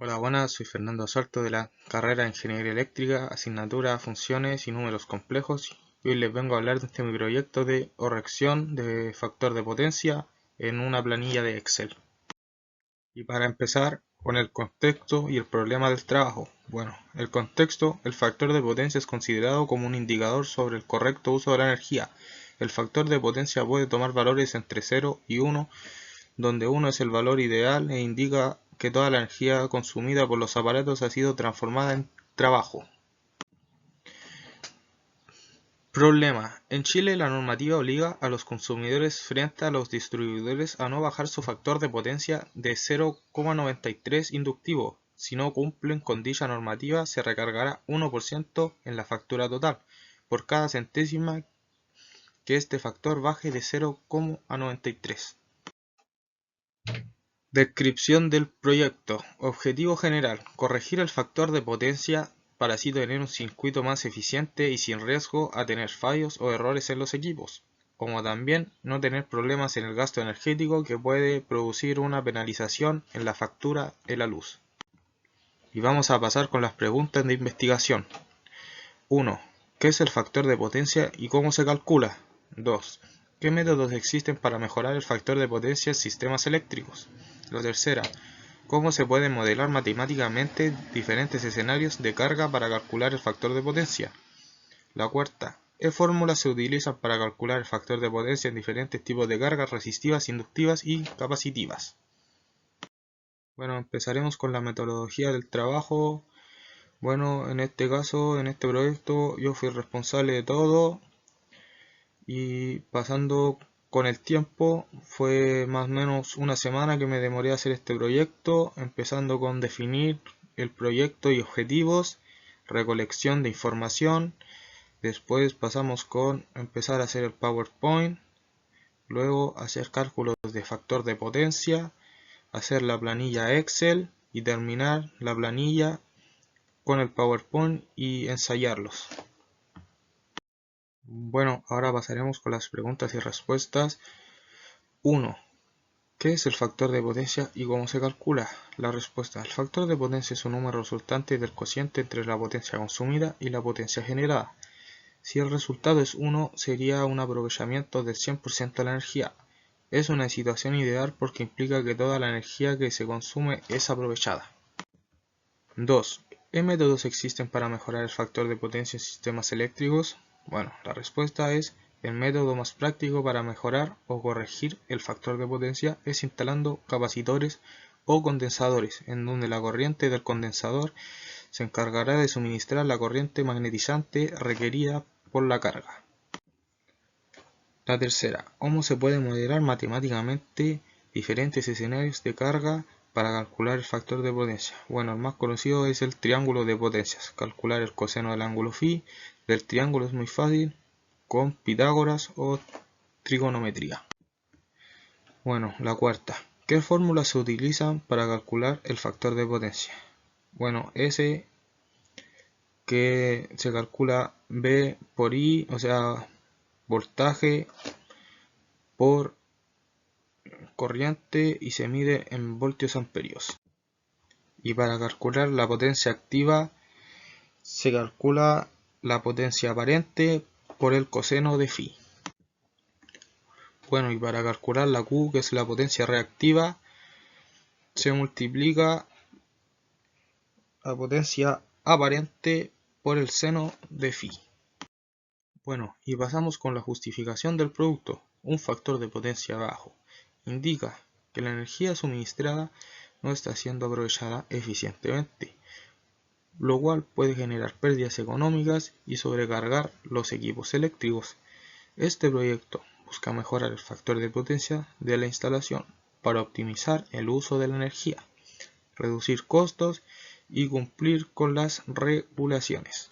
Hola, buenas, soy Fernando Salto de la carrera de Ingeniería Eléctrica, asignatura Funciones y Números Complejos, y hoy les vengo a hablar de mi proyecto de corrección de factor de potencia en una planilla de Excel. Y para empezar con el contexto y el problema del trabajo. Bueno, el contexto: el factor de potencia es considerado como un indicador sobre el correcto uso de la energía. El factor de potencia puede tomar valores entre 0 y 1, donde 1 es el valor ideal e indica que toda la energía consumida por los aparatos ha sido transformada en trabajo. Problema: en Chile la normativa obliga a los consumidores frente a los distribuidores a no bajar su factor de potencia de 0,93 inductivo. Si no cumplen con dicha normativa, se recargará 1% en la factura total, por cada centésima que este factor baje de 0,93. Descripción del proyecto. Objetivo general: corregir el factor de potencia para así tener un circuito más eficiente y sin riesgo a tener fallos o errores en los equipos, como también no tener problemas en el gasto energético que puede producir una penalización en la factura de la luz. Y vamos a pasar con las preguntas de investigación. 1. ¿Qué es el factor de potencia y cómo se calcula? 2. ¿Qué métodos existen para mejorar el factor de potencia en sistemas eléctricos? La tercera: ¿cómo se pueden modelar matemáticamente diferentes escenarios de carga para calcular el factor de potencia? La cuarta: ¿qué fórmulas se utilizan para calcular el factor de potencia en diferentes tipos de cargas resistivas, inductivas y capacitivas? Bueno, empezaremos con la metodología del trabajo. Bueno, en este caso, en este proyecto, yo fui responsable de todo, y pasando con el tiempo, fue más o menos una semana que me demoré a hacer este proyecto, empezando con definir el proyecto y objetivos, recolección de información. Después pasamos con empezar a hacer el PowerPoint, luego hacer cálculos de factor de potencia, hacer la planilla Excel y terminar la planilla con el PowerPoint y ensayarlos. Bueno, ahora pasaremos con las preguntas y respuestas. 1. ¿Qué es el factor de potencia y cómo se calcula? La respuesta: el factor de potencia es un número resultante del cociente entre la potencia consumida y la potencia generada. Si el resultado es 1, sería un aprovechamiento del 100% de la energía. Es una situación ideal porque implica que toda la energía que se consume es aprovechada. 2. ¿Qué métodos existen para mejorar el factor de potencia en sistemas eléctricos? Bueno, la respuesta es: el método más práctico para mejorar o corregir el factor de potencia es instalando capacitores o condensadores, en donde la corriente del condensador se encargará de suministrar la corriente magnetizante requerida por la carga. La tercera: ¿cómo se puede modelar matemáticamente diferentes escenarios de carga para calcular el factor de potencia? Bueno, el más conocido es el triángulo de potencias. Calcular el coseno del ángulo phi del triángulo es muy fácil con Pitágoras o trigonometría. Bueno, la cuarta: ¿qué fórmulas se utilizan para calcular el factor de potencia? Bueno, S, que se calcula V por I, o sea, voltaje por corriente, y se mide en voltios amperios. Y para calcular la potencia activa se calcula la potencia aparente por el coseno de phi. Bueno, y para calcular la Q, que es la potencia reactiva, se multiplica la potencia aparente por el seno de phi. Bueno, y pasamos con la justificación del producto. Un factor de potencia bajo indica que la energía suministrada no está siendo aprovechada eficientemente, lo cual puede generar pérdidas económicas y sobrecargar los equipos eléctricos. Este proyecto busca mejorar el factor de potencia de la instalación para optimizar el uso de la energía, reducir costos y cumplir con las regulaciones.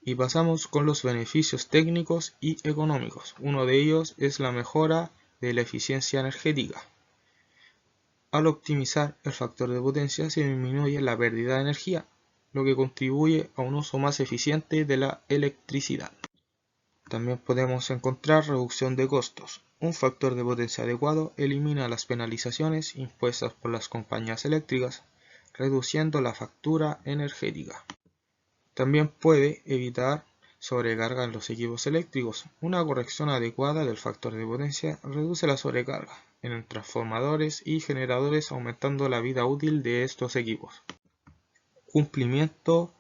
Y pasamos con los beneficios técnicos y económicos. Uno de ellos es la mejora de la eficiencia energética. Al optimizar el factor de potencia se disminuye la pérdida de energía, lo que contribuye a un uso más eficiente de la electricidad. También podemos encontrar reducción de costos. Un factor de potencia adecuado elimina las penalizaciones impuestas por las compañías eléctricas, reduciendo la factura energética. También puede evitar sobrecarga en los equipos eléctricos. Una corrección adecuada del factor de potencia reduce la sobrecarga en transformadores y generadores, aumentando la vida útil de estos equipos. Cumplimiento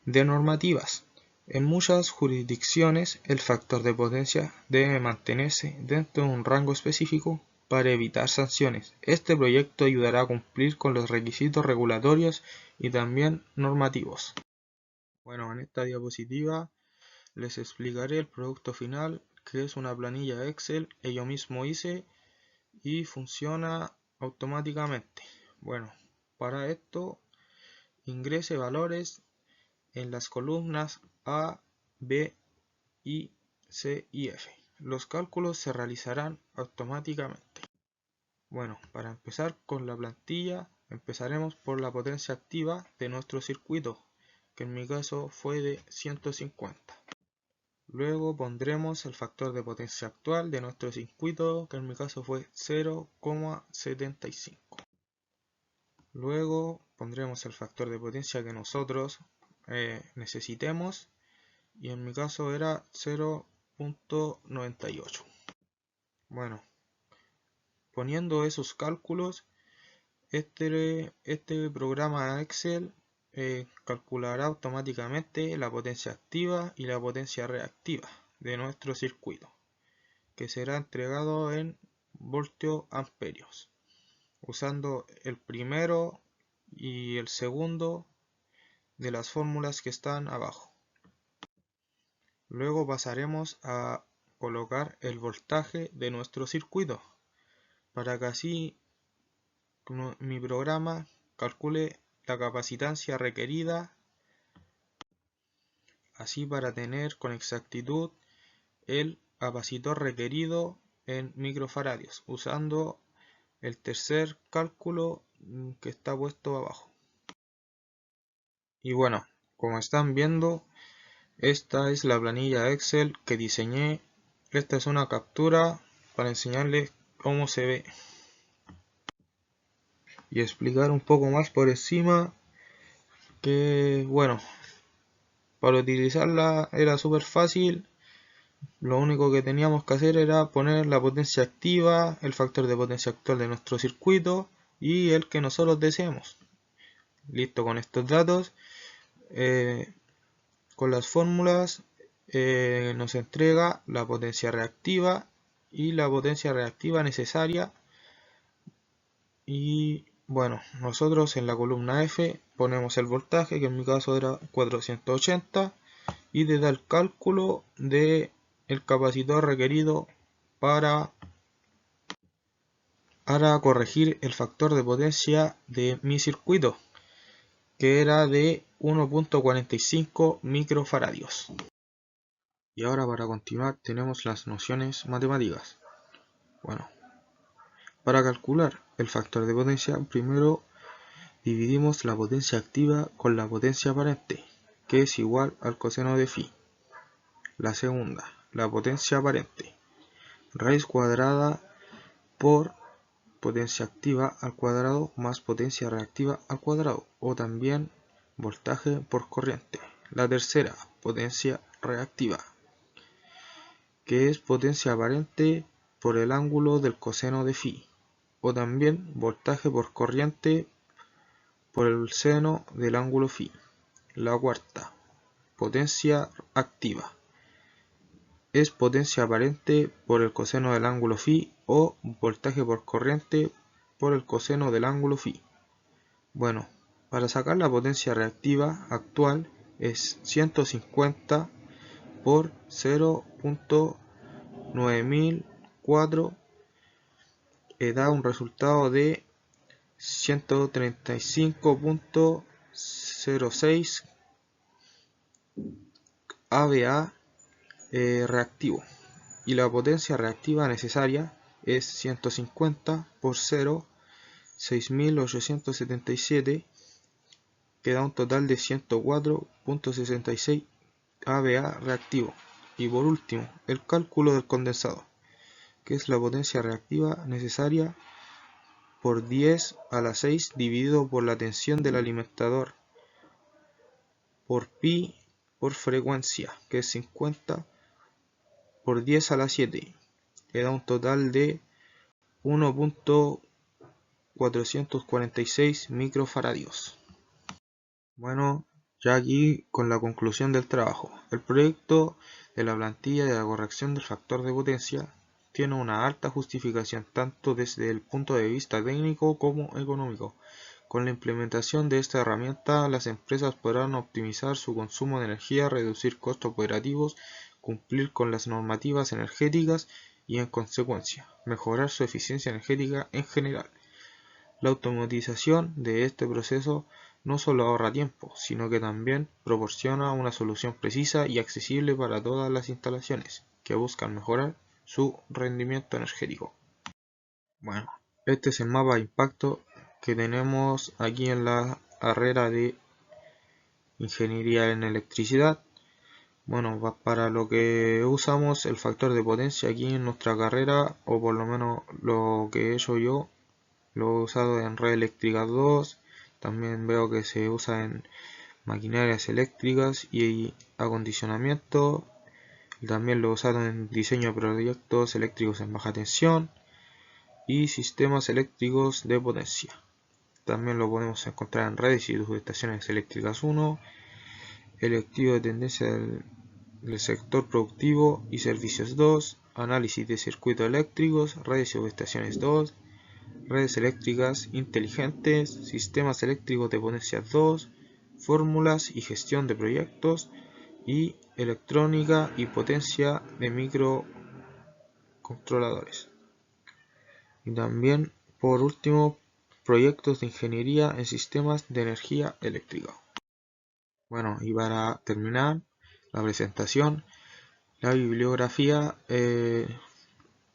de normativas. En muchas jurisdicciones, el factor de potencia debe mantenerse dentro de un rango específico para evitar sanciones. Este proyecto ayudará a cumplir con los requisitos regulatorios y también normativos. Bueno, en esta diapositiva les explicaré el producto final, que es una planilla Excel que yo mismo hice y funciona automáticamente. Bueno, para esto ingrese valores en las columnas A, B, I, C y F. Los cálculos se realizarán automáticamente. Bueno, para empezar con la plantilla, empezaremos por la potencia activa de nuestro circuito, que en mi caso fue de 150. Luego pondremos el factor de potencia actual de nuestro circuito, que en mi caso fue 0,75. Luego pondremos el factor de potencia que nosotros necesitemos, y en mi caso era 0,98. Bueno, poniendo esos cálculos, este programa Excel calculará automáticamente la potencia activa y la potencia reactiva de nuestro circuito, que será entregado en voltio amperios, usando el primero y el segundo de las fórmulas que están abajo. Luego pasaremos a colocar el voltaje de nuestro circuito, para que así mi programa calcule la capacitancia requerida, así para tener con exactitud el capacitor requerido en microfaradios, usando el tercer cálculo que está puesto abajo. Y bueno, como están viendo, esta es la planilla Excel que diseñé. Esta es una captura para enseñarles cómo se ve y explicar un poco más por encima que, bueno, para utilizarla era súper fácil. Lo único que teníamos que hacer era poner la potencia activa, el factor de potencia actual de nuestro circuito y el que nosotros deseemos. Listo, con estos datos, con las fórmulas nos entrega la potencia reactiva y la potencia reactiva necesaria. Y bueno, nosotros en la columna F ponemos el voltaje, que en mi caso era 480, y te da el cálculo de el capacitor requerido para corregir el factor de potencia de mi circuito, que era de 1.45 microfaradios. Y ahora, para continuar, tenemos las nociones matemáticas. Bueno, para calcular el factor de potencia, primero dividimos la potencia activa con la potencia aparente, que es igual al coseno de phi. La segunda, la potencia aparente, raíz cuadrada por potencia activa al cuadrado más potencia reactiva al cuadrado, o también voltaje por corriente. La tercera, potencia reactiva, que es potencia aparente por el ángulo del coseno de phi, o también voltaje por corriente por el seno del ángulo phi. La cuarta, potencia activa, es potencia aparente por el coseno del ángulo phi o voltaje por corriente por el coseno del ángulo phi. Bueno, para sacar la potencia reactiva actual es 150 por 0.9004, da un resultado de 135.06 AVA reactivo, y la potencia reactiva necesaria es 150 por 0.6877, que da un total de 104.66 AVA reactivo. Y por último, el cálculo del condensador, que es la potencia reactiva necesaria por 10 a la 6 dividido por la tensión del alimentador por pi por frecuencia, que es 50 por 10 a la 7, que da un total de 1.446 microfaradios. Bueno, ya aquí con la conclusión del trabajo. El proyecto de la plantilla de la corrección del factor de potencia tiene una alta justificación tanto desde el punto de vista técnico como económico. Con la implementación de esta herramienta, las empresas podrán optimizar su consumo de energía, reducir costos operativos, cumplir con las normativas energéticas y, en consecuencia, mejorar su eficiencia energética en general. La automatización de este proceso no solo ahorra tiempo, sino que también proporciona una solución precisa y accesible para todas las instalaciones que buscan mejorar su rendimiento energético. Bueno, este es el mapa de impacto que tenemos aquí en la carrera de Ingeniería en Electricidad. Bueno, para lo que usamos el factor de potencia aquí en nuestra carrera, o por lo menos lo que he hecho yo, lo he usado en red eléctrica 2, también veo que se usa en maquinarias eléctricas y acondicionamiento, y también lo he usado en diseño de proyectos eléctricos en baja tensión y sistemas eléctricos de potencia. También lo podemos encontrar en redes y subestaciones eléctricas 1, electivo de tendencia del sector productivo y servicios 2, análisis de circuitos eléctricos, redes y subestaciones 2, redes eléctricas inteligentes, sistemas eléctricos de potencia 2, fórmulas y gestión de proyectos, y electrónica y potencia de microcontroladores. Y también, por último, proyectos de ingeniería en sistemas de energía eléctrica. Bueno, y para terminar la presentación, la bibliografía,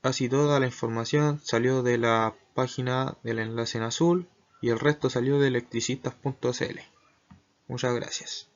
casi toda la información salió de la página del enlace en azul y el resto salió de electricistas.cl. Muchas gracias.